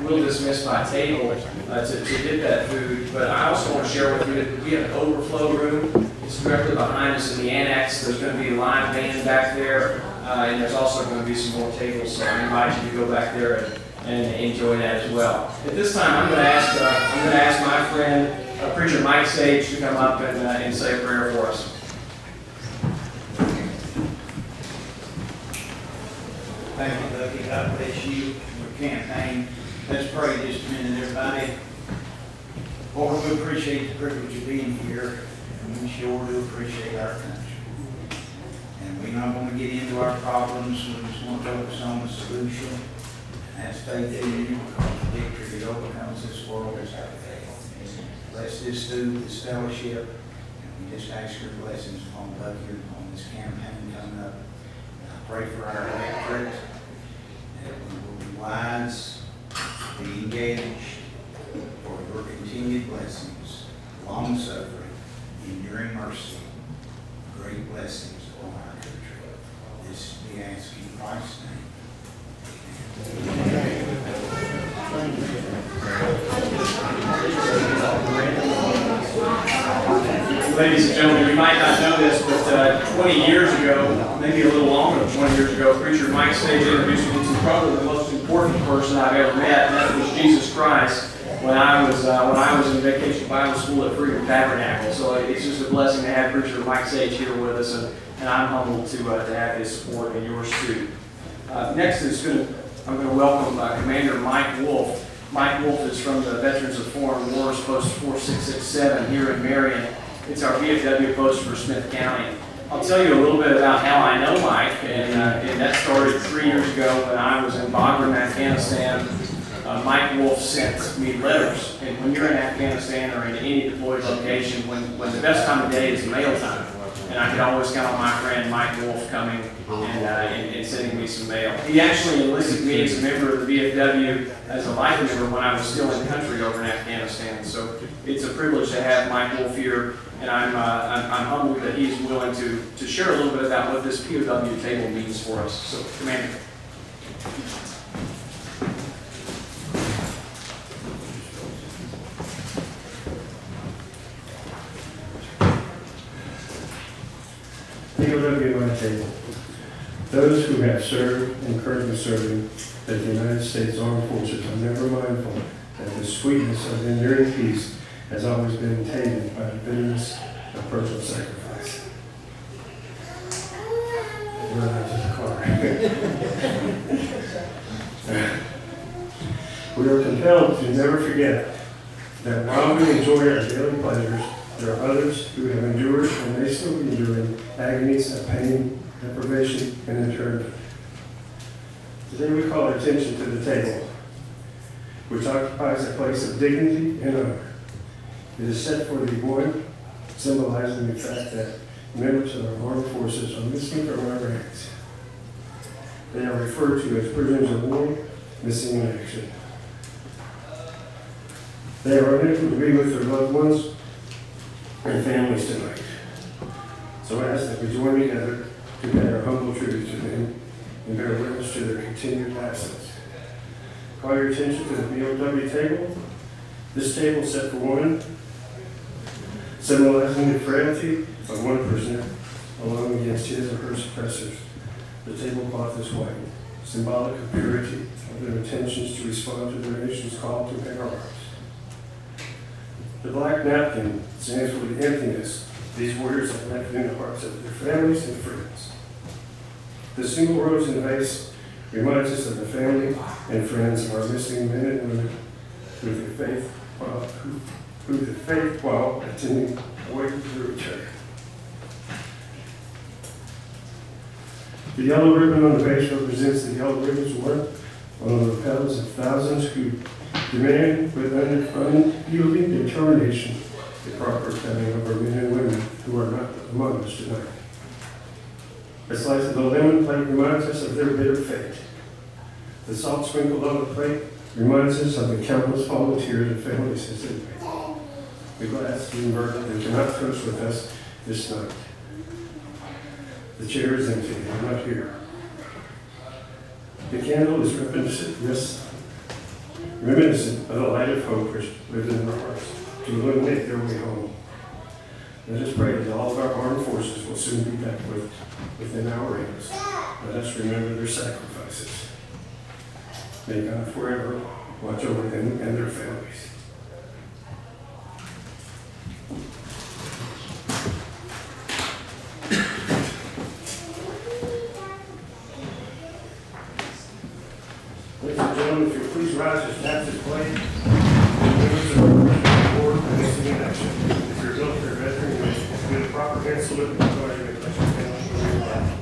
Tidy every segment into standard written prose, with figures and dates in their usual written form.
we'll dismiss by table to get that food. But I also want to share with you that we have an overflow room. It's directly behind us in the annex. There's going to be a live band back there, and there's also going to be some more tables. So I invite you to go back there and enjoy that as well. At this time, I'm going to ask my friend, preacher Mike Sage, to come up and say a prayer for us. Thank you, Bucky. God bless you for your campaign. Let's pray just a minute, everybody. Lord, we appreciate the privilege of being here, and we sure do appreciate our country. And we're not going to get into our problems. We just want to focus on the solution. And that's faith in you, because the victory that overcomes this world is our faith. Bless this food, this fellowship, and we just ask your blessings upon Bucky and upon this campaign coming up. Pray for our electorate, that we will be wise, be engaged, for your continued blessings, long suffering, enduring mercy, great blessings on our country. This we ask in Christ's Ladies and gentlemen, you might not know this, but 20 years ago, maybe a little longer than 20 years ago, preacher Mike Sage introduced me to probably the most important person I've ever met, and that was Jesus Christ, when I was in vacation Bible school at Freedom Tabernacle. So it's just a blessing to have preacher Mike Sage here with us, and I'm humbled to have his support and yours too. Next I'm going to welcome Commander Mike Wolf. Mike Wolf is from the Veterans of Foreign Wars, Post 4667 here in Marion. It's our VFW post for Smith County. I'll tell you a little bit about how I know Mike, and that started 3 years ago when I was in Bagram, Afghanistan. Mike Wolf sent me letters, and when you're in Afghanistan or in any deployed location, when the best time of day is mail time, and I could always count on my friend Mike Wolf coming and sending me some mail. He actually enlisted me as a member of the VFW as a life member when I was still in the country over in Afghanistan. So it's a privilege to have Mike Wolf here, and I'm humbled that he's willing to share a little bit about what this POW table means for us. So, Commander. POW at my table. Those who have served and currently serving that the United States Armed Forces are never mindful that the sweetness of enduring peace has always been tainted by the bitterness of personal sacrifice. Run out to the car. We are compelled to never forget that while we enjoy our daily pleasures, there are others who have endured and may still be enduring agonies of pain, deprivation, and internment. Today we call our attention to the table, which occupies a place of dignity and honor. It is set for the one, symbolizing the fact that members of our armed forces are missing from our ranks. They are referred to as prisoners of war, missing in action. They are unable to be with their loved ones and families tonight. So I ask that we join together to pay our humble tribute to them and bear witness to their continued absence. Call your attention to the POW table. This table is set for one, symbolizing the frailty of one prisoner alone against his or her suppressors. The tablecloth is white, symbolic of purity of their intentions to respond to their nation's call to bear arms. The black napkin stands for the emptiness these warriors have left in the hearts of their families and friends. The single rose in the vase reminds us of the family and friends of our missing men and women through the faith while attending waiting for their return. The yellow ribbon on the base represents the yellow ribbons worn on the lapels of thousands who demand with unyielding determination the proper coming of our men and women who are not among us tonight. A slice of the lemon plate reminds us of their bitter fate. The salt sprinkled on the plate reminds us of the countless volunteers and families as they wait. The glass is inverted and cannot toast with us this night. The chair is empty, I'm not here. The candle is reminiscent reminiscent of the light of hope which lives in our hearts, to illuminate their way home. Let us pray that all of our armed forces will soon be back within our ranks. Let us remember their sacrifices. May God forever watch over them and their families. Ladies and gentlemen, if you'll please rise as taps is played. Members of our board are missing in action. If you're a military veteran, you may do the proper hand salute before you may place your hand on your Bible.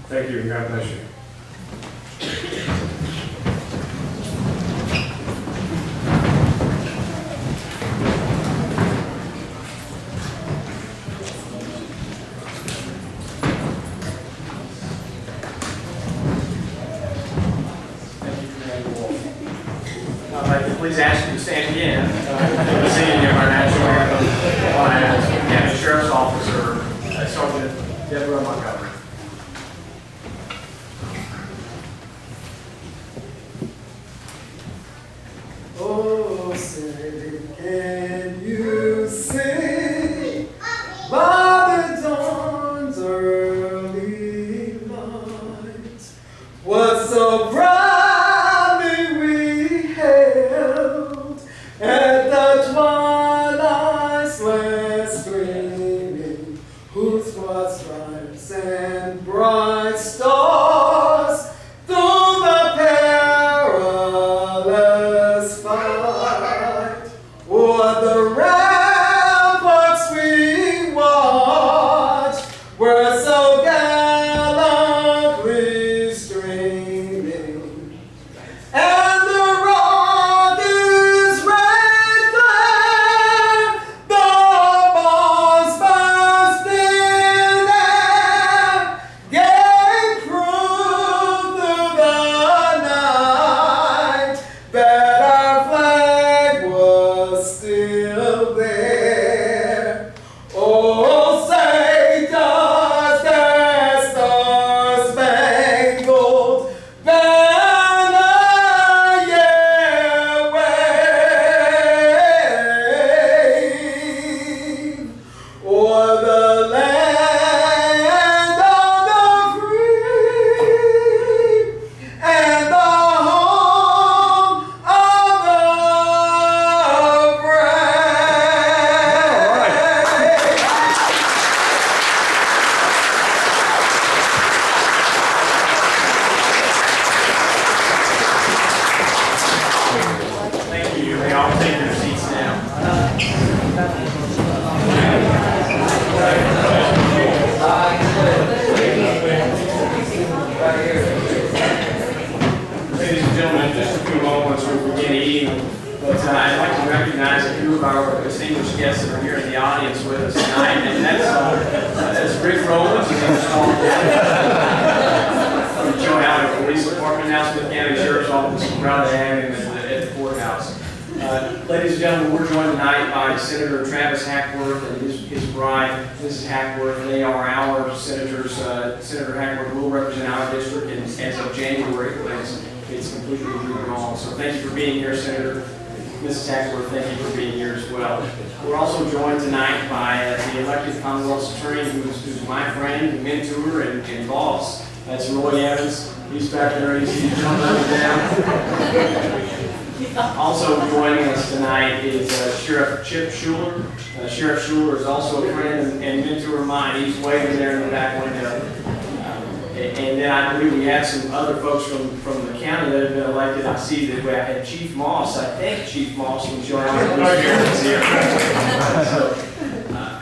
Thank you, and God bless you. I'd like to please ask you to stand again for the singing of our national anthem by County Sheriff's Officer Sergeant Deborah Montgomery. Oh, say, can you sing by the dawn's early light? What so proudly we hailed at the twilight's last gleaming, whose broad stripes and bright stars through the perilous fight, o'er the ramparts we watched, were so gallantly streaming, and the Rockies red flame, the bombs burst in air, gave proof through the night that our flag was still there. Oh, say does that star-spangled banner yet wave o'er the land of the free and the home of the brave. Thank you. You may all take your seats now. Ladies and gentlemen, in just a few moments we begin eating, but I'd like to recognize a few of our distinguished guests that are here in the audience with us tonight, and that's Rick Rowlands, who's in the small from Joe Allen Police Department, now Smith County Sheriff's Office. We're proud to have him at the courthouse. Ladies and gentlemen, we're joined tonight by Senator Travis Hackworth and his bride, Mrs. Hackworth. They are our senators. Senator Hackworth will represent our district as of January, it's completely withdrawn. So thank you for being here, Senator. Mrs. Hackworth, thank you for being here as well. We're also joined tonight by the elected Commonwealth's attorney, who's my friend, mentor, and boss, That's Roy Evans. He's back there. He's jumping up and down. Also joining us tonight is Sheriff Chip Schuler. Sheriff Schuler is also a friend and mentor of mine. He's waving there in the back window. And then I believe we have some other folks from the county that have been elected. I see that we had Chief Moss. I think Chief Moss from Charlotte is here. So,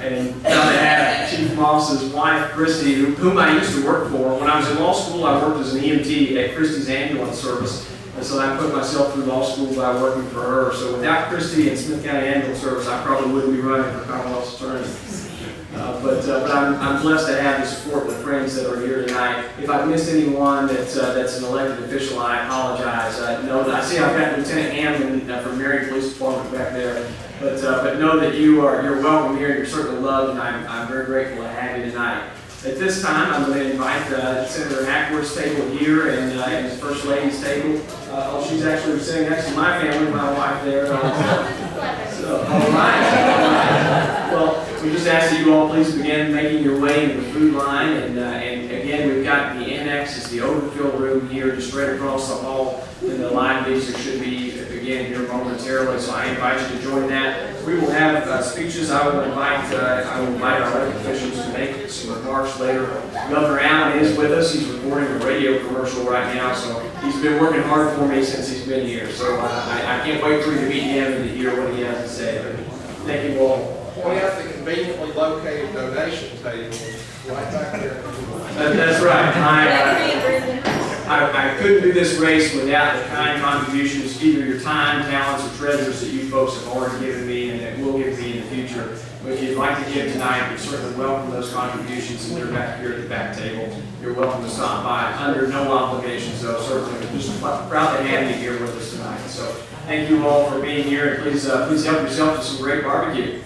and now they have Chief Moss's wife, Christy, whom I used to work for. When I was in law school, I worked as an EMT at Christy's ambulance service. And so I put myself through law school by working for her. So without Christy and Smith County Ambulance Service, I probably wouldn't be running for Commonwealth's attorney. But I'm blessed to have the support of the friends that are here tonight. If I've missed anyone that's an elected official, I apologize. I see I've got Lieutenant Hammond from Marion Police Department back there. But know that you're welcome here. You're certainly loved, and I'm very grateful to have you tonight. At this time, I'm going to invite Senator Hackworth's table here and the First Lady's table. She's actually sitting next to my family, my wife there. So, all right. Well, we just ask that you all please begin making your way into the food line. And again, we've got the annex, is the overfill room here, just right across the hall. And the line leader should be again here momentarily. So I invite you to join that. We will have speeches. I will invite our elected officials to make some remarks later. Governor Allen is with us. He's recording a radio commercial right now, so he's been working hard for me since he's been here. So I can't wait for you to meet him and to hear what he has to say. Thank you all. Point out the conveniently located donation table right back there. That's right. I couldn't do this race without the kind contributions, either your time, talents, or treasures that you folks have already given me and that will give me in the future. But if you'd like to give tonight, you're certainly welcome those contributions, and they're back here at the back table. You're welcome to stop by under no obligation, so certainly we're just proud to have you here with us tonight. So thank you all for being here, and please help yourself to some great barbecue.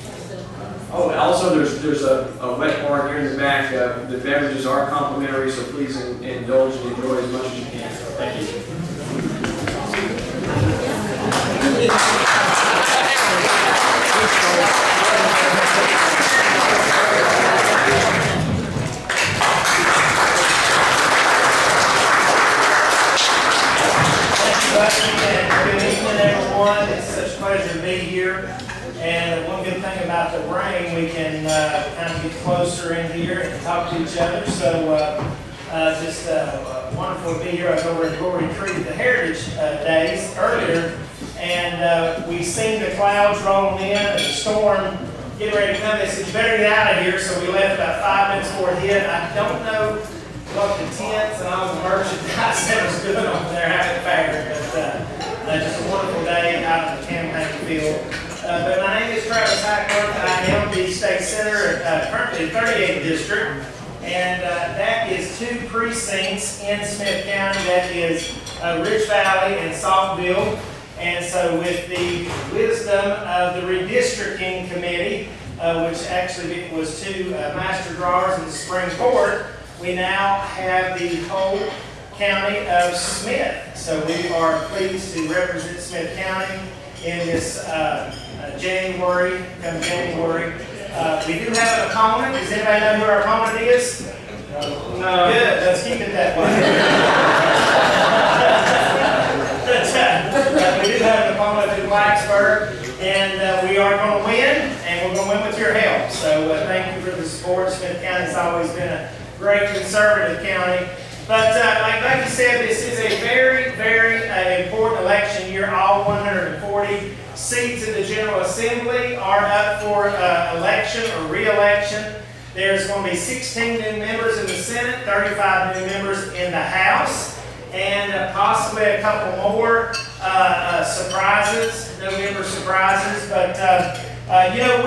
Oh, and also there's a wet bar here in the back. The beverages are complimentary, so please indulge and enjoy as much as you can. Thank you. Good evening, everyone. It's such a pleasure to be here. And one good thing about the rain, we can kind of get closer in here and talk to each other. So just wonderful to be here. I was over in Glory Tree at the Heritage Days earlier, and we seen the clouds rolling in and the storm getting ready to come. They said, you better get out of here. So we left about 5 minutes before it hit. I don't know what the tents and all the merchandise that was doing over there haven't fabric, but just a wonderful day out in the campaign field. But my name is Travis Hackworth. I am the state senator, currently in 38th district, and that is 2 precincts in Smith County. That is Rich Valley and Saltville. And so with the wisdom of the redistricting committee, which actually was 2 master drawers in the Spring Court, we now have the whole county of Smith. So we are pleased to represent Smith County in this January. We do have an opponent. Does anybody know who our opponent is? No. Good. Let's keep it that way. We do have an opponent in Blacksburg, and we are going to win, and we're going to win with your help. So thank you for the support. Smith County has always been a great conservative county. But like Becky said, this is a very, very important election year. All 140 seats in the General Assembly are up for election or re-election. There's going to be 16 new members in the Senate, 35 new members in the House, and possibly a couple more surprises, November surprises. But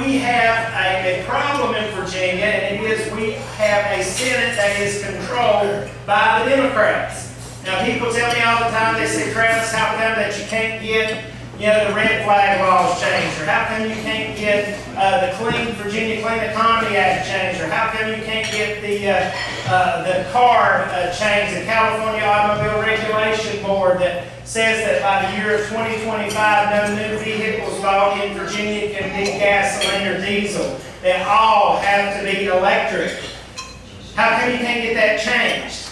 we have a problem in Virginia, and it is we have a Senate that is controlled by the Democrats. Now, people tell me all the time, they say, Travis, how come that you can't get the red flag laws changed, or how come you can't get the Virginia Clean Economy Act changed, or how come you can't get the car changed, the California Automobile Regulation Board that says that by the year of 2025, no new vehicles bought in Virginia can be gasoline or diesel. They all have to be electric. How come you can't get that changed?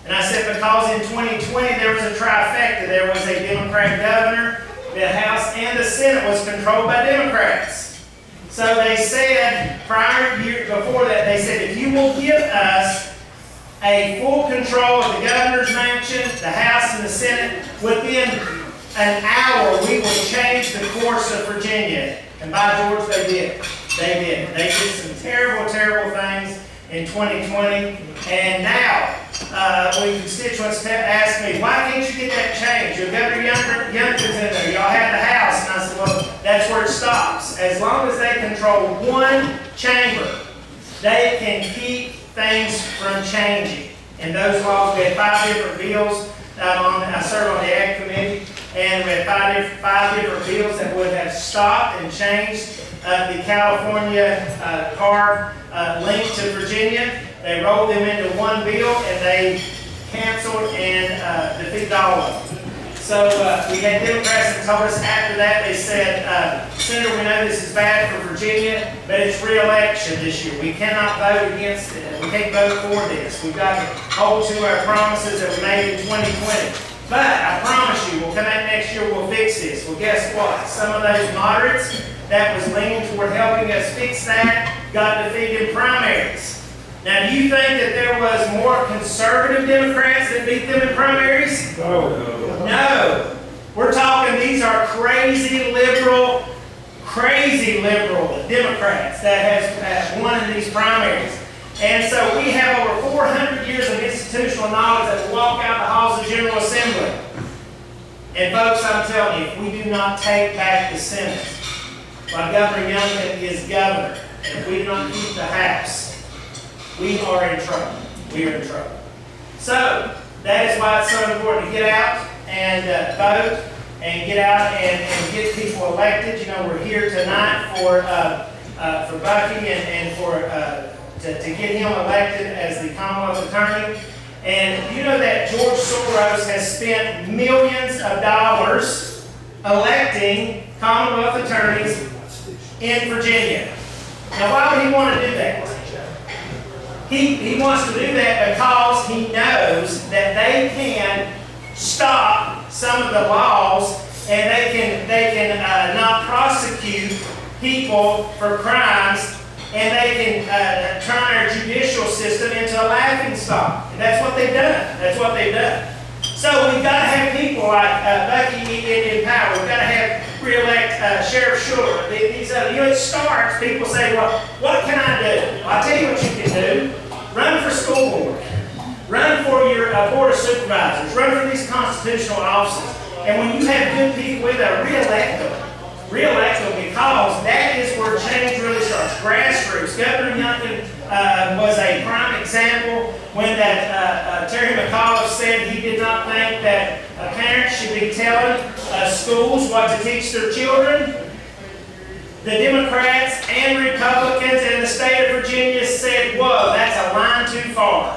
And I said, because in 2020 there was a trifecta. There was a Democrat governor, the House and the Senate was controlled by Democrats. So they said, before that, they said, if you will give us a full control of the governor's mansion, the House and the Senate, within an hour we will change the course of Virginia. And by George, they did. They did. They did some terrible, terrible things in 2020. And now, when constituents ask me, why can't you get that changed? Your Governor Youngkin's in there. Y'all have the House. And I said, well, that's where it stops. As long as they control one chamber, they can keep things from changing. And those laws, we had 5 different bills. I served on the Ag Committee, and we had five different bills that would have stopped and changed the California car link to Virginia. They rolled them into one bill, and they canceled and defeated all of them. So we had Democrats that told us after that, they said, Senator, we know this is bad for Virginia, but it's re-election this year. We cannot vote against it. We can't vote for this. We've got to hold to our promises that we made in 2020. But I promise you, we'll come back next year, we'll fix this. Well, guess what? Some of those moderates that was leaning toward helping us fix that got defeated in primaries. Now, do you think that there was more conservative Democrats that beat them in primaries? No. We're talking, these are crazy liberal Democrats that has won in these primaries. And so we have over 400 years of institutional knowledge that will walk out the halls of General Assembly. And folks, I'm telling you, if we do not take back the Senate, while Governor Youngkin is governor, and if we do not keep the House, we are in trouble. We are in trouble. So, that is why it's so important to get out and vote, and get out and get people elected. You know, we're here tonight for Bucky and for to get him elected as the Commonwealth Attorney. And you know that George Soros has spent millions of dollars electing Commonwealth attorneys in Virginia. Now, why would he want to do that? He wants to do that because he knows that they can stop some of the laws, and they can not prosecute people for crimes, and they can turn our judicial system into a laughingstock. And that's what they've done. That's what they've done. So we've got to have people like Bucky in power. We've got to have re-elect Sheriff Schuler. These it starts, people say, well, what can I do? Well, I'll tell you what you can do. Run for school board. Run for your board of supervisors. Run for these constitutional offices. And when you have good people with them, re-elect them. Re-elect them, because that is where change really starts. Grassroots. Governor Youngkin was a prime example when that Terry McAuliffe said he did not think that parents should be telling schools what to teach their children. The Democrats and Republicans in the state of Virginia said, whoa, that's a line too far.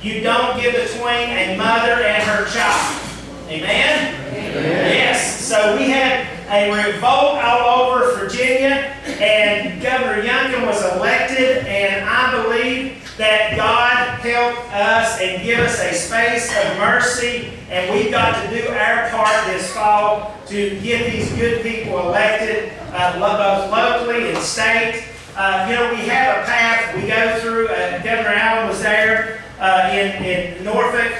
You don't get between a mother and her child. Amen? Amen. Yes. So we had a revolt all over Virginia, and Governor Youngkin was elected, and I believe that God helped us and give us a space of mercy, and we've got to do our part this fall to get these good people elected, both locally and state. We have a path we go through. Governor Allen was there in Norfolk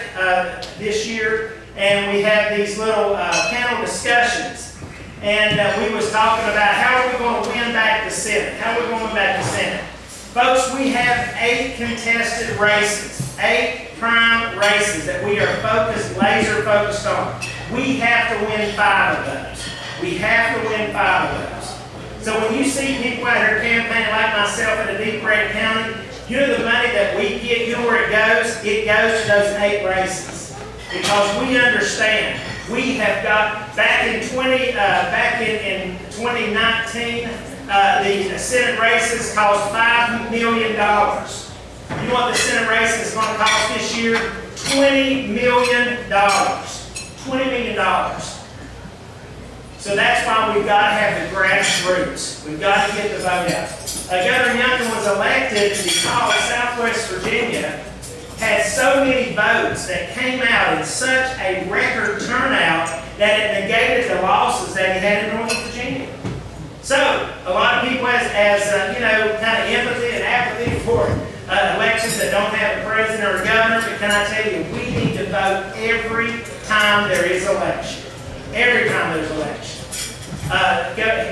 this year, and we had these little panel discussions. And we was talking about how are we going to win back the Senate? How are we going to win back the Senate? Folks, we have 8 contested races, 8 prime races that we are laser focused on. We have to win 5 of those. We have to win 5 of those. So when you see people out here campaigning like myself in a deep red county, you know the money that we get, you know where it goes? It goes to those 8 races. Because we understand. We have got, back in 2019, the Senate races cost $5 million. You know what the Senate race is going to cost this year? $20 million. $20 million. So that's why we've got to have the grassroots. We've got to get the vote out. Governor Youngkin was elected because Southwest Virginia had so many votes that came out in such a record turnout that it negated the losses that he had in Northern Virginia. So, a lot of people you know, kind of empathy and apathy for elections that don't have a president or a governor, but can I tell you, we need to vote every time there is election. Every time there's election.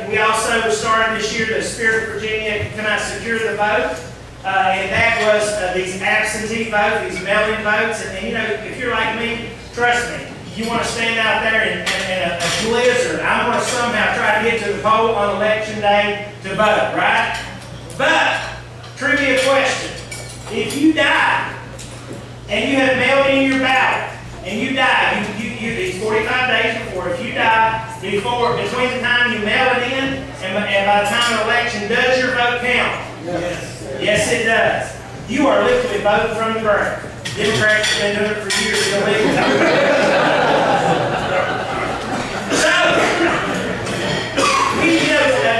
We also started this year the Spirit of Virginia, Can I Secure the Vote? And that was these absentee votes, these mail-in votes. And, you know, if you're like me, trust me, you want to stand out there in a blizzard. I want to somehow try to get to the poll on election day to vote, right? But, trivia question. If you die and you have mailed in your ballot and you die, it's 45 days before. If you die between the time you mail it in and by the time the election, does your vote count? Yes, it does. You are literally voting from the grave. Democrats have been doing it for years illegally. So,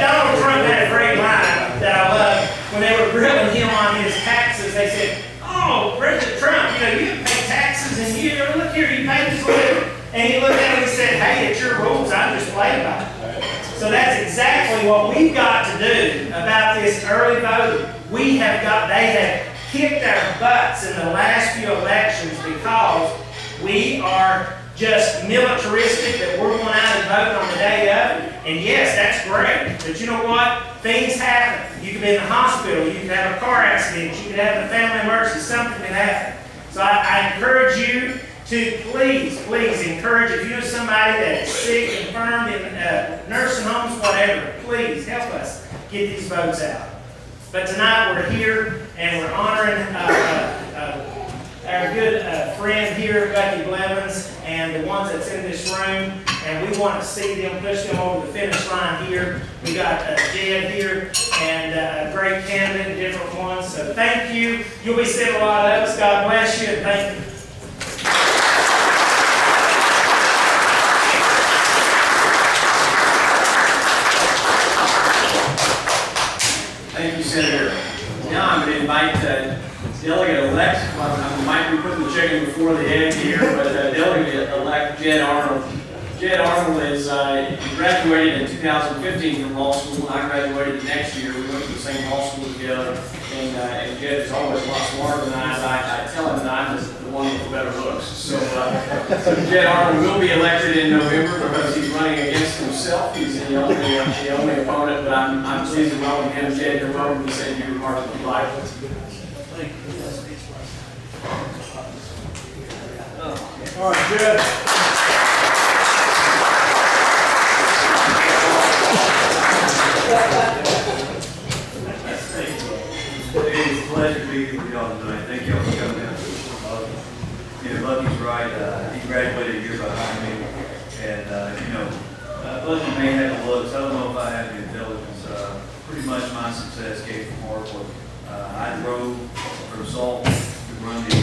Donald Trump had a great line that I love. When they were grilling him on his taxes, they said, "Oh, President Trump, you pay taxes and look here, you pay this little." And he looked at him and said, "Hey, it's your rules, I'm just playing by it." So that's exactly what we've got to do about this early voting. They have kicked our butts in the last few elections because we are just militaristic, that we're going out and voting on the day of. And yes, that's great. But you know what? Things happen. You could be in the hospital. You could have a car accident. You could have a family emergency. Something can happen. So I encourage you to please encourage, if you know somebody that is sick, infirmed, in nursing homes, whatever, please help us get these votes out. But tonight we're here and we're honoring our good friend here, Becky Blevins, and the ones that's in this room. And we want to see them, push them over the finish line here. We got Jed here and a great candidate, different ones. So thank you. You'll be seeing a lot of us. God bless you and thank you. Thank you, Senator. Now I'm going to invite Delegate-elect, I might be putting the chicken before the egg here, but Delegate-elect Jed Arnold. Jed Arnold is graduated in 2015 from law school. I graduated the next year. We went to the same law school together, and Jed is always a lot smarter than I. I tell him that I'm the one with the better looks. So Jed Arnold will be elected in November because he's running against himself. He's the only opponent, but I'm pleased to welcome him. Jed, you're welcome to say your remarks if you like. All right, Jed. It's a pleasure to be here with y'all tonight. Thank y'all for coming out. Lucky's right. He graduated a year behind me. And, Lucky may have the looks. I don't know if I have the intelligence. Pretty much my success came from hard work. I drove from Salt to run the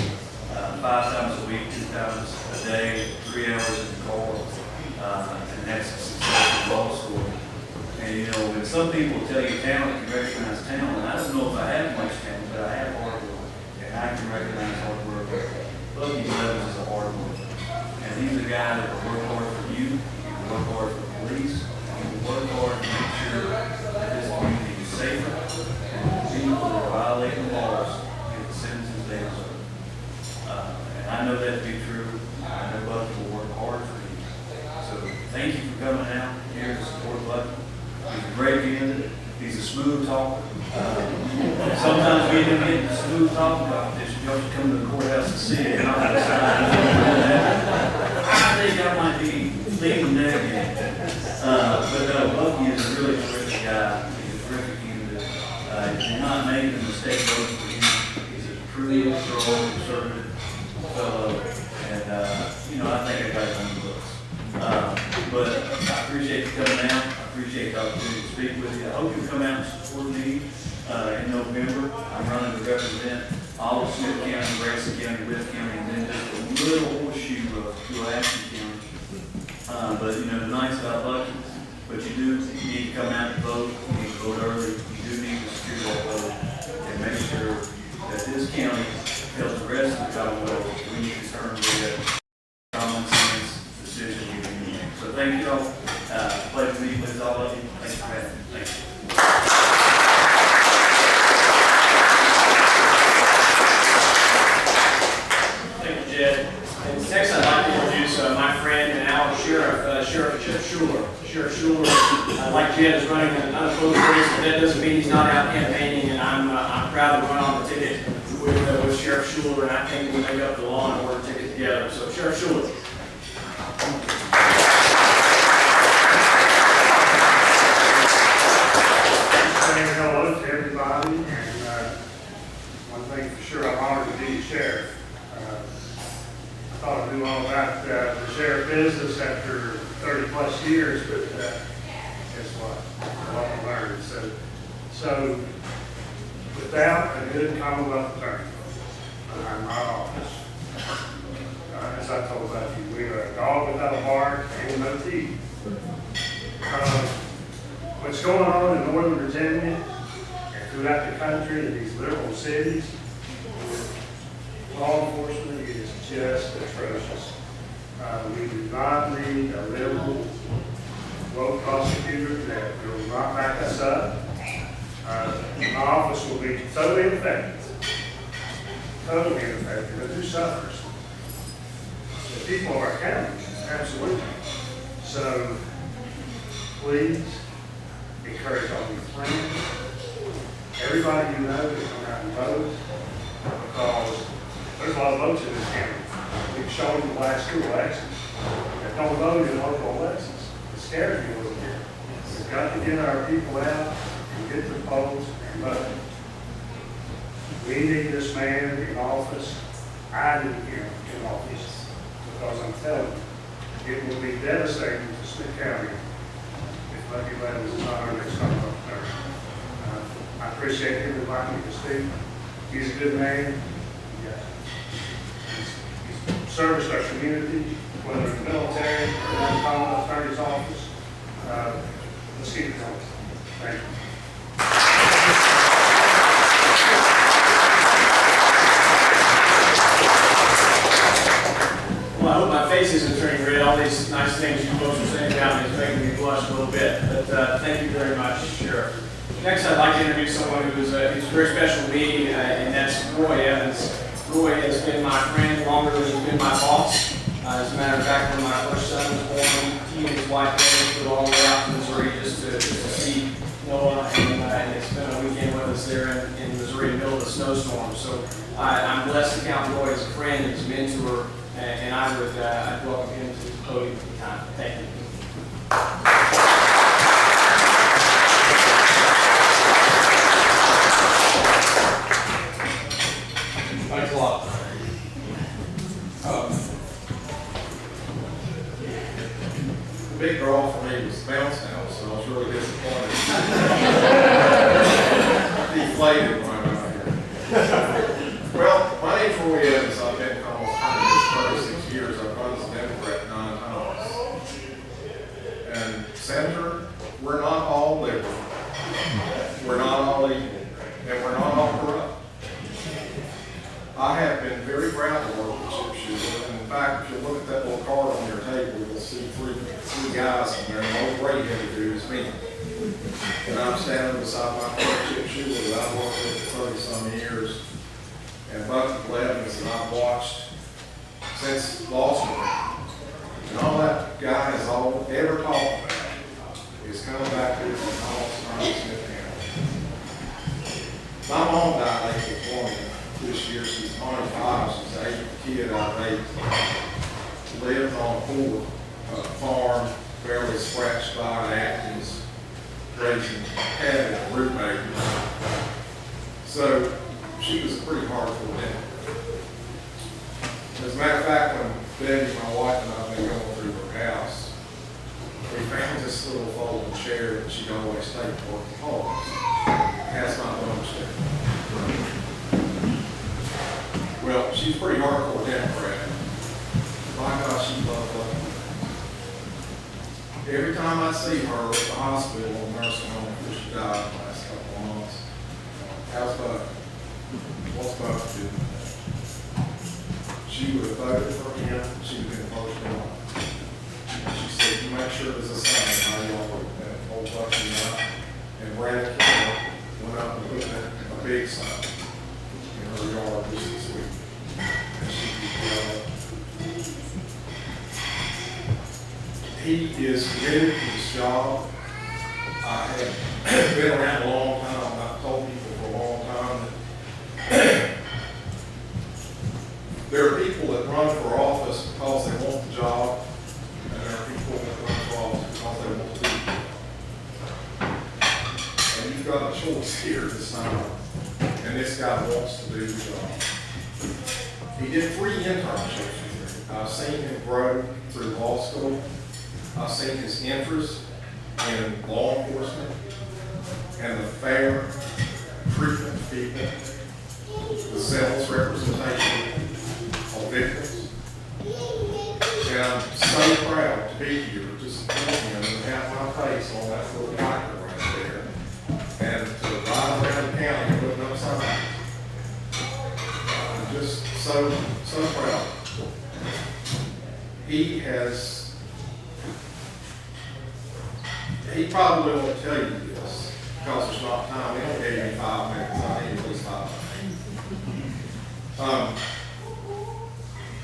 5 times a week, 2 times a day, 3 hours in the car, and that's success in law school. And when some people tell you talent can recognize talent, I don't know if I have much talent, but I have hard work, and I can recognize hard work. Lucky Blevins is a hard worker, and he's a guy that will work hard for you, he will work hard for the police, he will work hard to make sure that this community is safer, and the people that are violating the laws get the sentences they deserve. And I know that to be true. I know Bucky will work hard for you. So thank you for coming out here to support Bucky. He's a great candidate. He's a smooth talker. Sometimes we didn't get the smooth talking competition. Y'all should come to the courthouse and see it. I think I might be leading that game. But no, Bucky is a really terrific guy. He's a terrific candidate. He's not making a mistake voting for him. He's a true, strong, conservative fellow. And, I think I got it on the books. But I appreciate you coming out. I appreciate the opportunity to speak with you. I hope you'll come out and support me in November. I'm running to represent all of Smith County, Grayson County, Lyft County, and then just a little horseshoe of Pulaski County. But the nice about Lucky, but you need to come out and vote. You need to vote early. You do need to secure that vote and make sure that this county tells the rest of the Commonwealth we need to turn with common sense decision we can make. So thank you all. Pleasure to meet with all of you. Thanks for having me. Thank you. Thank you, Jed. And next, I'd like to introduce my friend and our sheriff, Sheriff Chip Schuler. Sheriff Schuler, like Jed, is running an unopposed race, but that doesn't mean he's not out campaigning, and I'm proud to run on the ticket with Sheriff Schuler, and I think we'll make up the law and order ticket together. So, Sheriff Schuler. Saying hello to everybody, and one thing for sure, I'm honored to be the sheriff. I thought I knew all about the sheriff business after 30-plus years, but guess what? A lot to learn. So without a good Commonwealth attorney behind my office, as I told about you, we are a dog without a heart and no teeth. What's going on in northern Virginia and throughout the country in these liberal cities with law enforcement is just atrocious. We do not need a liberal, woke prosecutor that will not back us up. My office will be totally ineffective. Totally ineffective. But who suffers? The people of our county, absolutely. So, please, encourage all your friends, everybody you know to come out and vote, because there's a lot of votes in this county. We've shown in the last two elections that don't vote in local elections. It scares me a little bit. We've got to get our people out and get to the polls and vote. We need this man in office. I need him in office, because I'm telling you, it will be devastating to Smith County if Lucky Letters is not our next Commonwealth attorney. I appreciate him inviting me to speak. He's a good man. He's serviced our community, whether in the military or in the Commonwealth attorney's office. Let's keep it going. Thank you. Well, I hope my face isn't turning red. All these nice things you folks are saying about me is making me blush a little bit. But thank you very much, Sheriff. Next, I'd like to introduce someone who's very special to me, and that's Roy Evans. Roy has been my friend longer than he's been my boss. As a matter of fact, when my first son was born, he and his wife flew all the way out to Missouri just to see Noah, and they spent a weekend with us there in Missouri in the middle of a snowstorm. So I'm blessed to count Roy as a friend, as a mentor, and I'd welcome him to the podium at the time. Thank you. Thanks a lot. The big draw for me was the bounce house, so I was really disappointed. Deflated when I went out here. Well, my name's Roy Evans. I've been almost 36 years. I've run as a Democrat 9 times. And Senator, we're not all liberal. We're not all equal. And we're not all corrupt. I have been very proud to work with Chip Schuler. And in fact, if you look at that little card on your table, you'll see three guys in there, and the gray headed dude is me. And I'm standing beside my friend Chip Schuler that I've worked with for 30-some years. And Bucky Blevins that I've watched since law school. And all that guy has ever talked about is coming back to his house in Smith County. My mom died in April 20th. This year she's 25, she's the 8th kid out of 8. Lived on a poor farm, barely scratched by in Atkins, raising cattle and root makers. So she was a pretty hardcore woman. As a matter of fact, when Betty, my wife, and I have been going through her house, we found this little folding chair that she'd always take to work the halls. Has my lunch there. Well, she's pretty hardcore Democrat. My gosh, she loved Lucky. Every time I see her at the hospital or nursing home before she died the last couple of months, how's Buck? What's Buck doing? she would have voted for him, she would have been first in line. She said, you make sure there's a sign by y'all at Old Bucky and Brad Kelly went up and put a big sign in her yard this week. And she could he is committed to this job. I have been around a long time. I've told people for a long time that there are people that run for office because they want the job, and there are people that run for office because they want to do it. And you've got a choice here this time, and this guy wants to do the job. He did 3 internships with me. I've seen him grow through law school. I've seen his interest in law enforcement and the fair treatment of people, the sales representation of victims. And I'm so proud to be here just to him and have my face on that little biker right there and to ride around the county putting up signs. I'm just so proud. He probably won't tell you this because there's not time. He only gave me 5 minutes. I need at least 5 minutes.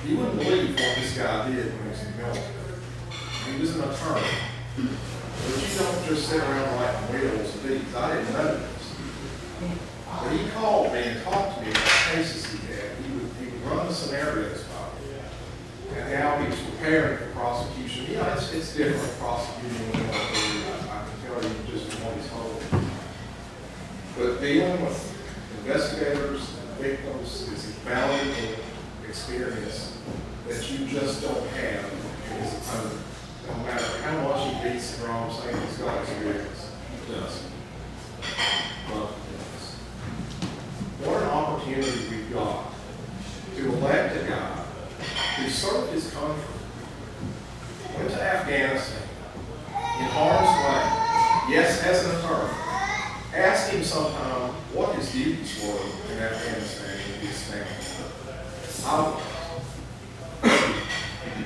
You wouldn't believe what this guy did when he was in the military. He was an attorney. But you don't just sit around writing wills and deeds. I didn't know this. But he called me and talked to me about cases he had. He would run the scenarios by me and how he was preparing for prosecution. You know, it's different prosecuting in the military. I can tell you just from what he's told me. But dealing with investigators and victims is a valuable experience that you just don't have as a opponent. No matter how much he beats the drum saying he's got experience, he doesn't. But what an opportunity we've got to elect a guy who served his country, went to Afghanistan in harm's way, yes, as an attorney. Ask him sometime what his duties were in Afghanistan with his family.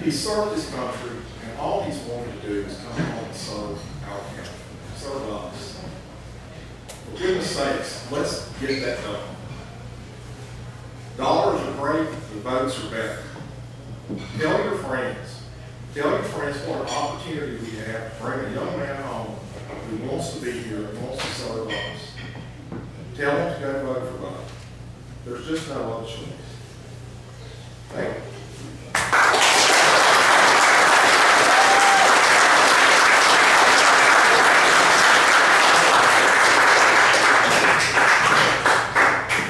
He served his country, and all he's wanted to do is come home and serve our country, serve us. For goodness sakes, let's get that done. Dollars are great, the votes are better. Tell your friends what an opportunity we have to bring a young man home who wants to be here and wants to serve us. Tell him to go vote for Bob. There's just no other choice. Thank you.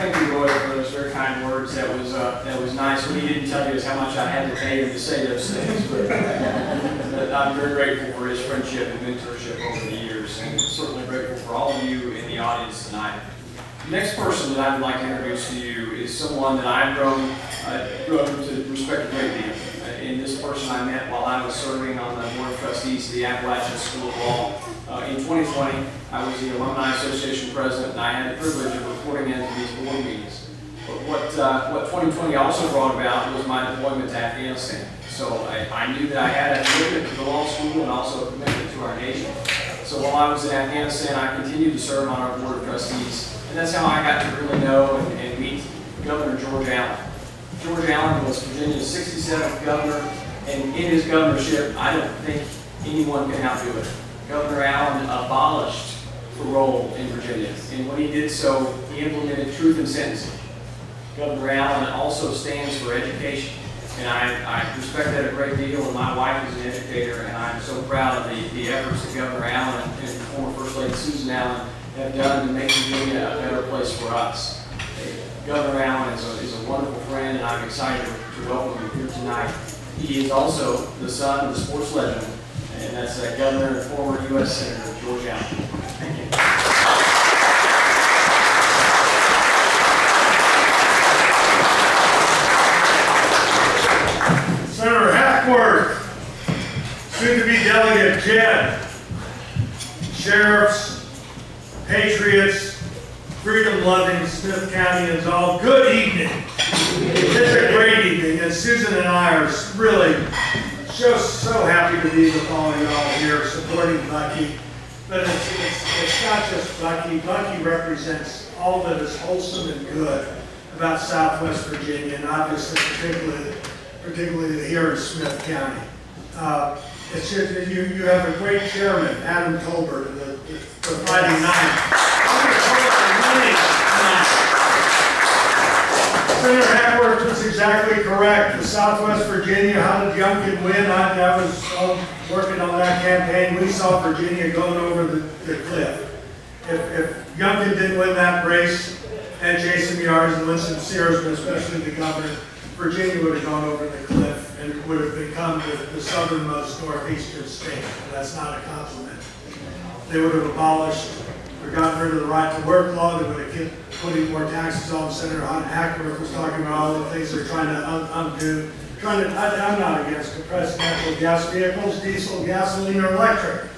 Thank you, Roy, for those very kind words. That was nice. What he didn't tell you is how much I had to pay him to say those things. But I'm very grateful for his friendship and mentorship over the years, and certainly grateful for all of you in the audience tonight. The next person that I would like to introduce to you is someone that I've grown to respect a great deal. And this person I met while I was serving on the Board of Trustees of the Appalachian School of Law. In 2020, I was the Alumni Association president, and I had the privilege of reporting into these board meetings. But what 2020 also brought about was my deployment to Afghanistan. So I knew that I had a commitment to the law school and also a commitment to our nation. So while I was in Afghanistan, I continued to serve on our Board of Trustees. And that's how I got to really know and meet Governor George Allen. George Allen was Virginia's 67th governor, and in his governorship, I don't think anyone can outdo it. Governor Allen abolished parole in Virginia, and when he did so, he implemented truth in sentencing. Governor Allen also stands for education, and I respect that a great deal, and my wife is an educator, and I'm so proud of the efforts that Governor Allen and former First Lady Susan Allen have done to make Virginia a better place for us. Governor Allen is a wonderful friend, and I'm excited to welcome him here tonight. He is also the son of the sports legend, and that's Governor and former U.S. Senator George Allen. Thank you. Senator Hackworth, soon-to-be delegate Jed, sheriffs, patriots, freedom-loving Smith Countyans all, good evening. It's a great evening, and Susan and I are really just so happy to be with all of y'all here supporting Bucky. But it's not just Bucky. Bucky represents all that is wholesome and good about Southwest Virginia, and obviously particularly here in Smith County. It's just that you have a great chairman, Adam Colbert, the Friday night. Senator Hackworth was exactly correct. The Southwest Virginia, how did Youngkin win? I was working on that campaign. We saw Virginia going over the cliff. If Youngkin didn't win that race, and Jason Yards and Winston Sears, but especially the governor, Virginia would have gone over the cliff and would have become the southernmost northeastern state. And that's not a compliment. They would have abolished or gotten rid of the right to work law. They would have kept putting more taxes on. Senator Hackworth was talking about all the things they're trying to undo. I'm not against compressed natural gas vehicles, diesel, gasoline, or electric.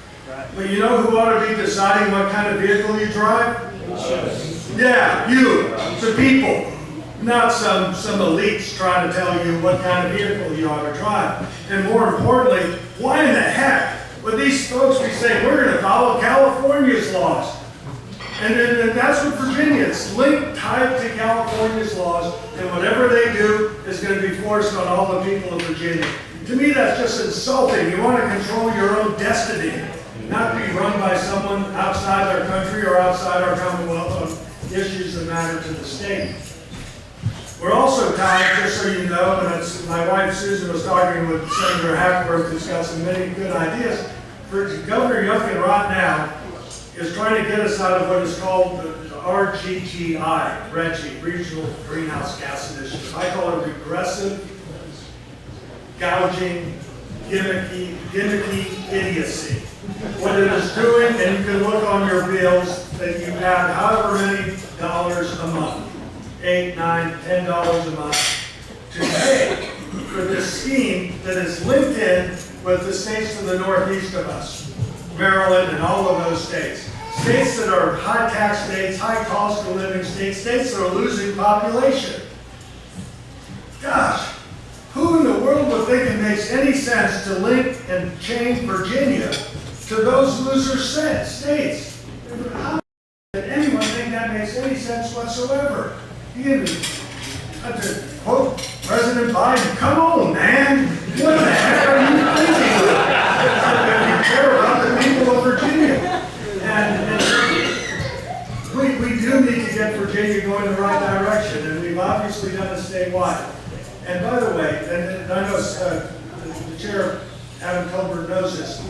But you know who ought to be deciding what kind of vehicle you drive? Yeah, you, the people. Not some elites trying to tell you what kind of vehicle you ought to drive. And more importantly, why in the heck would these folks be saying, we're going to follow California's laws? And that's what Virginia, it's linked, tied to California's laws, and whatever they do is going to be forced on all the people of Virginia. To me, that's just insulting. You want to control your own destiny, not be run by someone outside our country or outside our Commonwealth on issues that matter to the state. We're also tied, just so you know, and my wife Susan was talking with Senator Hackworth, who's got some many good ideas. Governor Youngkin right now is trying to get us out of what is called the RGGI, Regional Greenhouse Gas Initiative. I call it regressive, gouging, gimmicky idiocy. What it is doing, and you can look on your bills, that you have however many dollars a month, $8, $9, $10 a month, to pay for this scheme that is linked in with the states to the northeast of us, Maryland and all of those states. States that are high tax states, high cost of living states, states that are losing population. Gosh, who in the world would think it makes any sense to link and change Virginia to those loser states? How did anyone think that makes any sense whatsoever? You have to quote President Biden, come on, man. What the heck are you thinking of? You care about the people of Virginia. And we do need to get Virginia going in the right direction, and we've obviously done it statewide. And by the way, and I know the chair, Adam Colbert, knows this,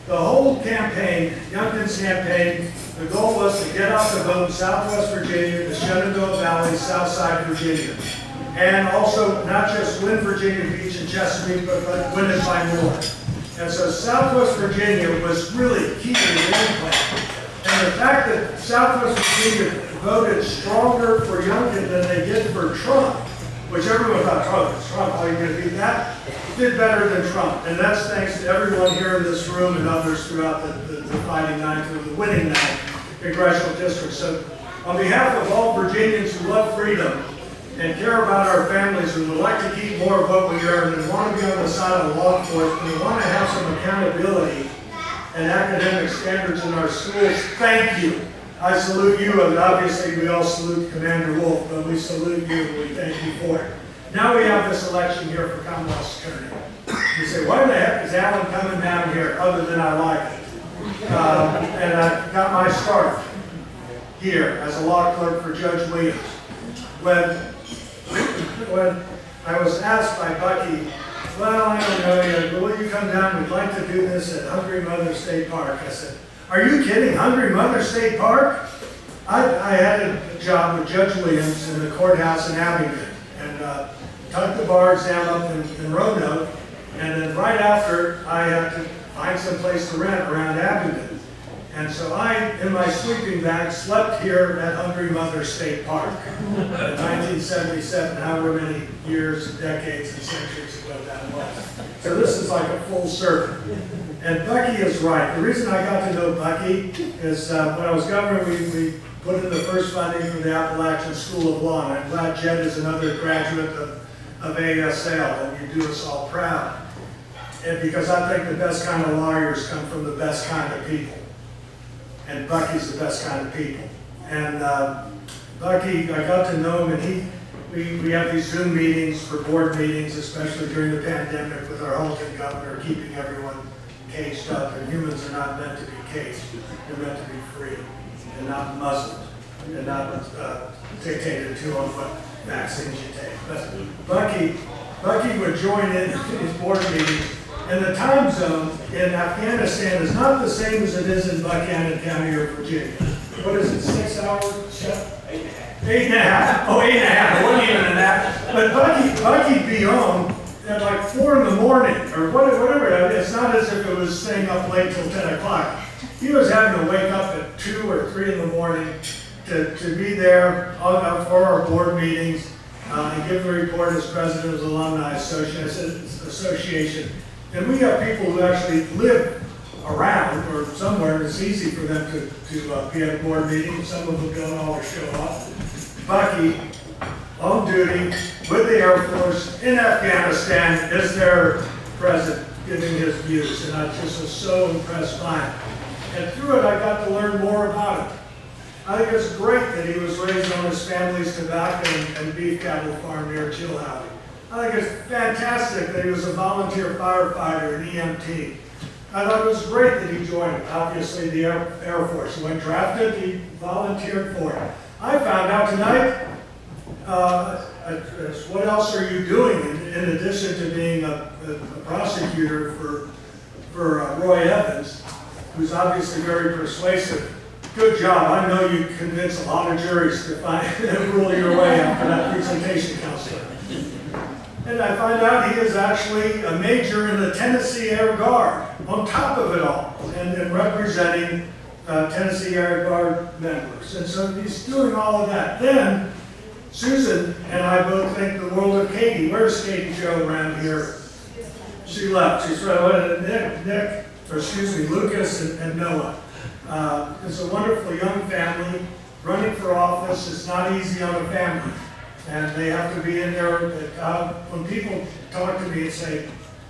the whole campaign, Youngkin's campaign, the goal was to get out the vote in Southwest Virginia, the Shenandoah Valley, Southside Virginia. And also not just win Virginia Beach and Chesapeake, but win it by more. And so Southwest Virginia was really key to the game plan. And the fact that Southwest Virginia voted stronger for Youngkin than they did for Trump, which everyone thought, Trump, how are you going to beat that? Did better than Trump. And that's thanks to everyone here in this room and others throughout the fighting night, or the winning night, congressional districts. So on behalf of all Virginians who love freedom and care about our families and would like to keep more of what we earn and want to be on the side of law enforcement and want to have some accountability and academic standards in our schools, thank you. I salute you, and obviously we all salute Commander Wolf, but we salute you and we thank you for it. Now we have this election here for Commonwealth's Attorney. You say, why the heck is Alan coming down here other than I like it? And I got my start here as a law clerk for Judge Williams. When I was asked by Bucky, well, I don't know, but will you come down? We'd like to do this at Hungry Mother State Park. I said, are you kidding? Hungry Mother State Park? I had a job with Judge Williams in the courthouse in Abingdon, and tucked the bars down up in Roanoke, and then right after, I had to find some place to rent around Abingdon. And so I, in my sleeping bag, slept here at Hungry Mother State Park in 1977, however many years, decades, and centuries ago that was. So this is like a full circle. And Bucky is right. The reason I got to know Bucky is when I was governor, we put in the first funding for the Appalachian School of Law. And I'm glad Jed is another graduate of ASL, and you do us all proud. And because I think the best kind of lawyers come from the best kind of people. And Bucky's the best kind of people. And Bucky, I got to know him, and we have these Zoom meetings for board meetings, especially during the pandemic with our Halton governor, keeping everyone caged up. And humans are not meant to be caged. They're meant to be free and not muzzled and not dictated to on what vaccines you take. But Bucky would join in his board meetings, and the time zone in Afghanistan is not the same as it is in Buchanan County or Virginia. What is it, 6 hours? 8.5. Oh, 8.5. It wasn't even an hour. But Bucky'd be home at like 4 in the morning or whatever. It's not as if it was staying up late till 10 o'clock. He was having to wake up at 2 or 3 in the morning to be there for our board meetings and give the report as president of the Alumni Association. And we have people who actually live around or somewhere, and it's easy for them to be at a board meeting. Some of them don't always show up. Bucky, on duty with the Air Force in Afghanistan, is their president, giving his views. And I just was so impressed by him. And through it, I got to learn more about him. I think it's great that he was raised on his family's tobacco and beef cattle farm near Chilhowee. I think it's fantastic that he was a volunteer firefighter and EMT. I thought it was great that he joined, obviously, the Air Force. When drafted, he volunteered for it. I found out tonight, what else are you doing in addition to being a prosecutor for Roy Evans, who's obviously very persuasive. Good job. I know you convinced a lot of juries to rule your way after that presentation, Counselor. And I find out he is actually a major in the Tennessee Air Guard, on top of it all, and representing Tennessee Air Guard members. And so he's doing all of that. Then, Susan and I both think the world of Katie. Where's Katie Jo around here? She left. She's right. Lucas and Noah. It's a wonderful young family. Running for office is not easy on a family. And they have to be in there. When people talk to me and say,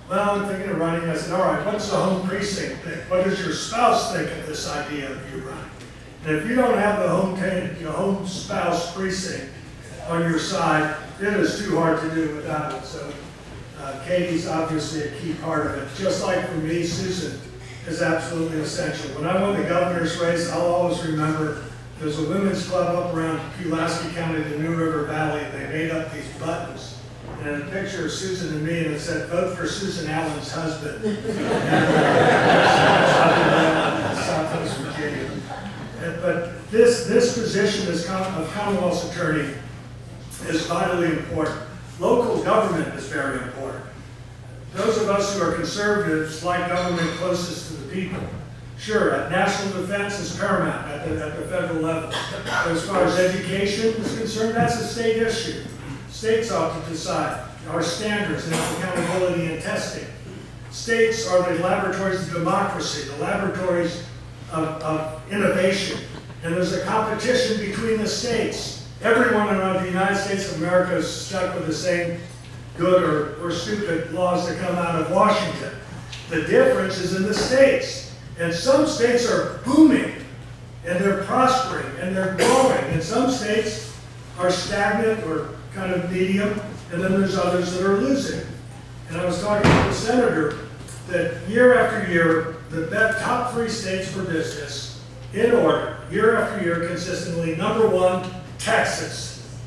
well, I'm thinking of running, I said, all right, what's the home precinct think? What does your spouse think of this idea of you running? And if you don't have the home spouse precinct on your side, it is too hard to do without it. So Katie's obviously a key part of it. Just like for me, Susan is absolutely essential. When I won the governor's race, I'll always remember there's a women's club up around Pulaski County, the New River Valley, and they made up these buttons. And a picture of Susan and me, and it said, vote for Susan Allen's husband. Southwest Virginia. But this position as of Commonwealth's attorney is vitally important. Local government is very important. Those of us who are conservatives like government closest to the people. Sure, national defense is paramount at the federal level. But as far as education is concerned, that's a state issue. States ought to decide our standards and accountability and testing. States are the laboratories of democracy, the laboratories of innovation. And there's a competition between the states. Everyone around the United States of America is stuck with the same good or stupid laws that come out of Washington. The difference is in the states. And some states are booming, and they're prospering, and they're growing. And some states are stagnant or kind of medium, and then there's others that are losing. And I was talking to the senator that year after year, the top 3 states for business, in order, year after year, consistently, number 1, Texas,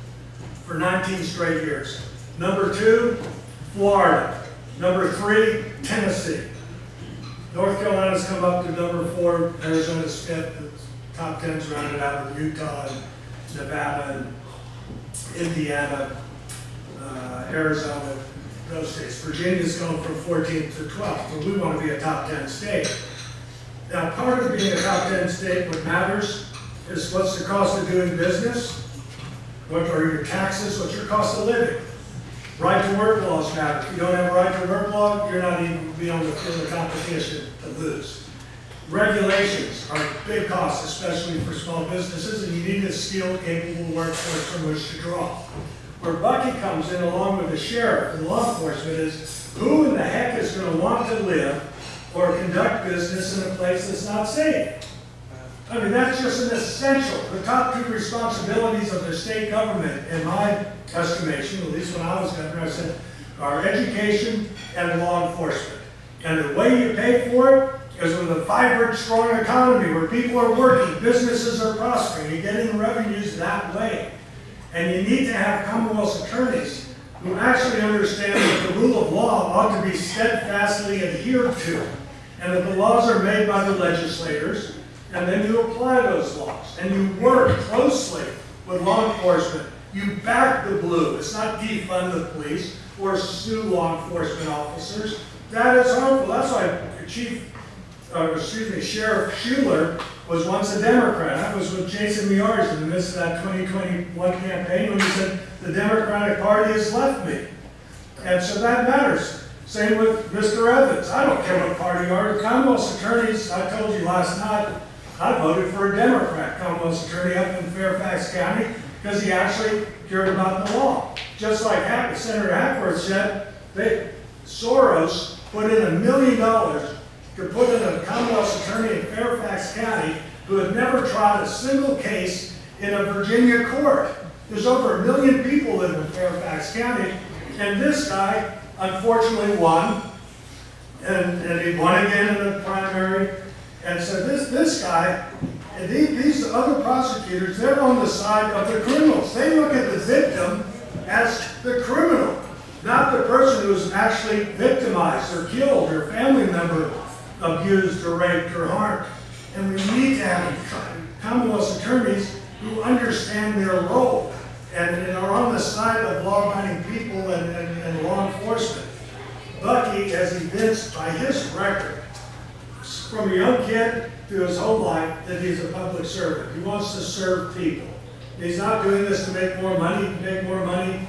for 19 straight years. Number 2, Florida. Number 3, Tennessee. North Carolina's come up to number 4, Arizona's 5th, the top 10's rounded out with Utah and Nevada and Indiana, Arizona, those states. Virginia's going from 14th to 12th, but we want to be a top 10 state. Now, part of being a top 10 state, what matters is what's the cost of doing business, what are your taxes, what's your cost of living. Right to work laws matter. If you don't have a right to work law, you're not even going to be able to feel the competition to lose. regulations are a big cost, especially for small businesses, and you need a skilled, capable workforce from which to draw. Where Bucky comes in along with the sheriff and law enforcement is, who in the heck is going to want to live or conduct business in a place that's not safe? I mean, that's just an essential. The top two responsibilities of the state government, in my estimation, at least when I was governor, I said, are education and law enforcement. And the way you pay for it is with a vibrant, strong economy where people are working, businesses are prospering, you're getting revenues that way. And you need to have Commonwealth's attorneys who actually understand that the rule of law ought to be steadfastly adhered to, and that the laws are made by the legislators, and then you apply those laws, and you work closely with law enforcement. You back the blue. It's not defund the police or sue law enforcement officers. That is harmful. That's why Sheriff Schuler was once a Democrat. I was with Jason Miars in the midst of that 2021 campaign when he said, the Democratic Party has left me. And so that matters. Same with Mr. Evans. I don't care what party you are. The Commonwealth's attorneys, I told you last night, I voted for a Democrat Commonwealth's attorney up in Fairfax County because he actually cared about the law. Just like Senator Hackworth said, Soros put in $1 million to put in a Commonwealth's attorney in Fairfax County who had never tried a single case in a Virginia court. There's over 1 million people live in Fairfax County, and this guy unfortunately won, and he won again in the primary. And so this guy, and these other prosecutors, they're on the side of the criminals. They look at the victim as the criminal, not the person who's actually victimized or killed or family member abused or raped or harmed. And we need to have Commonwealth's attorneys who understand their role and are on the side of law-abiding people and law enforcement. Bucky has evinced by his record, from a young kid to his whole life, that he's a public servant. He wants to serve people. He's not doing this to make more money. He can make more money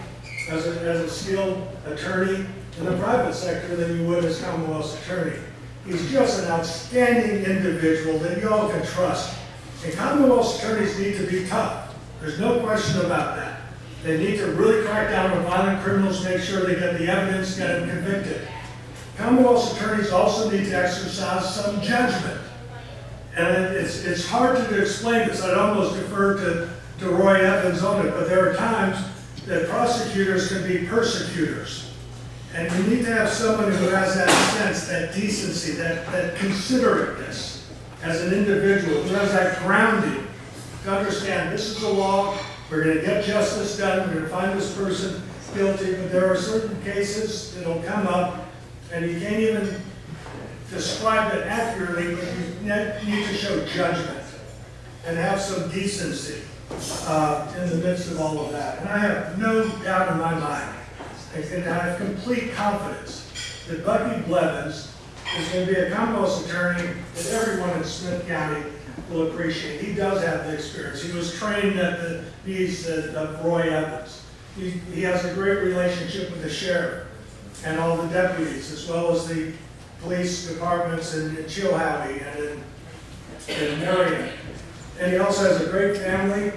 as a skilled attorney in the private sector than you would as Commonwealth's attorney. He's just an outstanding individual that you all can trust. And Commonwealth's attorneys need to be tough. There's no question about that. They need to really crack down on violent criminals, make sure they get the evidence, get them convicted. Commonwealth's attorneys also need to exercise some judgment. And it's hard to explain this. I'd almost defer to Roy Evans on it, but there are times that prosecutors can be persecutors. And you need to have someone who has that sense, that decency, that considerateness as an individual, who has that grounding to understand this is the law, we're going to get justice done, we're going to find this person guilty, but there are certain cases that'll come up and you can't even describe it accurately, but you need to show judgment and have some decency in the midst of all of that. And I have no doubt in my mind, and I have complete confidence that Bucky Blevins is going to be a Commonwealth's attorney that everyone in Smith County will appreciate. He does have the experience. He was trained at the knees of Roy Evans. He has a great relationship with the sheriff and all the deputies, as well as the police departments in Chilhowie and in Marion. And he also has a great family.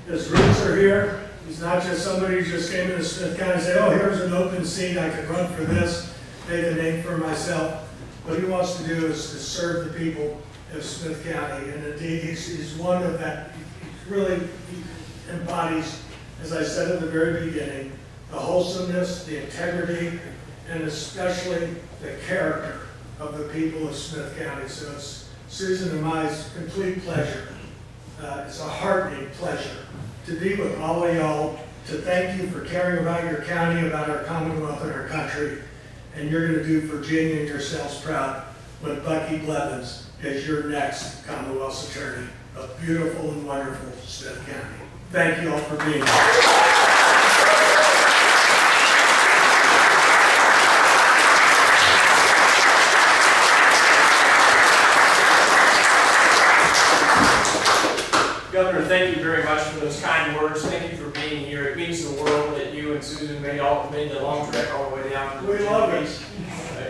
His roots are here. He's not just somebody who just came into Smith County and said, oh, here's an open seat, I could run for this, make a name for myself. What he wants to do is to serve the people of Smith County. And indeed, he's one of that. He really embodies, as I said at the very beginning, the wholesomeness, the integrity, and especially the character of the people of Smith County. So it's Susan and my complete pleasure. It's a heartening pleasure to be with all of y'all, to thank you for caring about your county, about our Commonwealth and our country. And you're going to do Virginia and yourselves proud when Bucky Blevins is your next Commonwealth's attorney of beautiful and wonderful Smith County. Thank you all for being here. Governor, thank you very much for those kind words. Thank you for being here. It means the world that you and Susan made the long trek all the way down. We love it.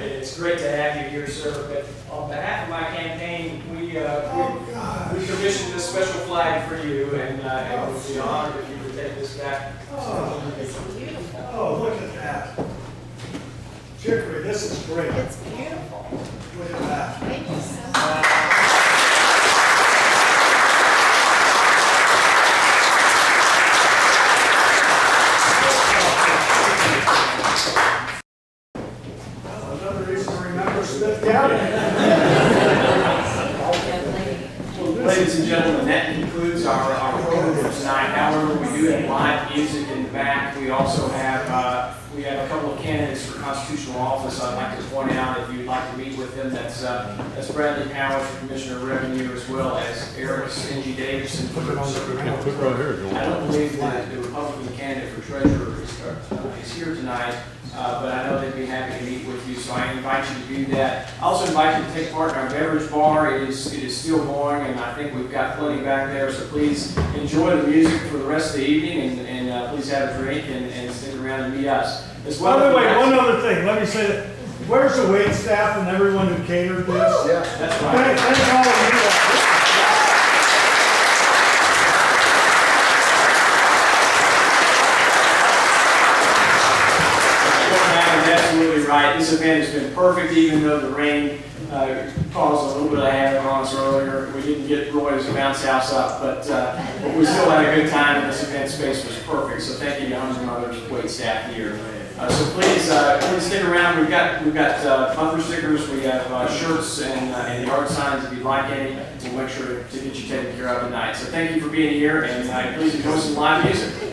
It it's great to have you here, sir. But on behalf of my campaign, we commissioned this special flag for you, and it would be honored if you would take this back. Oh, look at that. Chicory, this is great. It's beautiful. Look at that. Thank you so much. Another reason to remember Smith County. Ladies and gentlemen, that concludes our program for tonight. However, we do have live music in the back. We also have a couple of candidates for constitutional office. I'd like to point out, if you'd like to meet with them, that's Bradley Powers for Commissioner of Revenue, as well as Eric Stingy Davidson for I don't believe that the Republican candidate for treasurer is here tonight, but I know they'd be happy to meet with you, so I invite you to do that. I also invite you to take part in our beverage bar. It is still going, and I think we've got plenty back there, so please enjoy the music for the rest of the evening, and please have a drink and stick around and meet us. As well. By the way, one other thing, let me say that, where's the wait staff and everyone who catered this? Yeah, that's right. Thank all of you. Absolutely right. This event has been perfect, even though the rain caused a little bit of havoc on us earlier. We didn't get Roy's bounce house up, but we still had a good time, and this event space was perfect. So thank you to Hunters and Others wait staff here. So please stick around. We've got bumper stickers, we have shirts and yard signs if you'd like any. We'll make sure to get you taken care of tonight. So thank you for being here, and please enjoy some live music.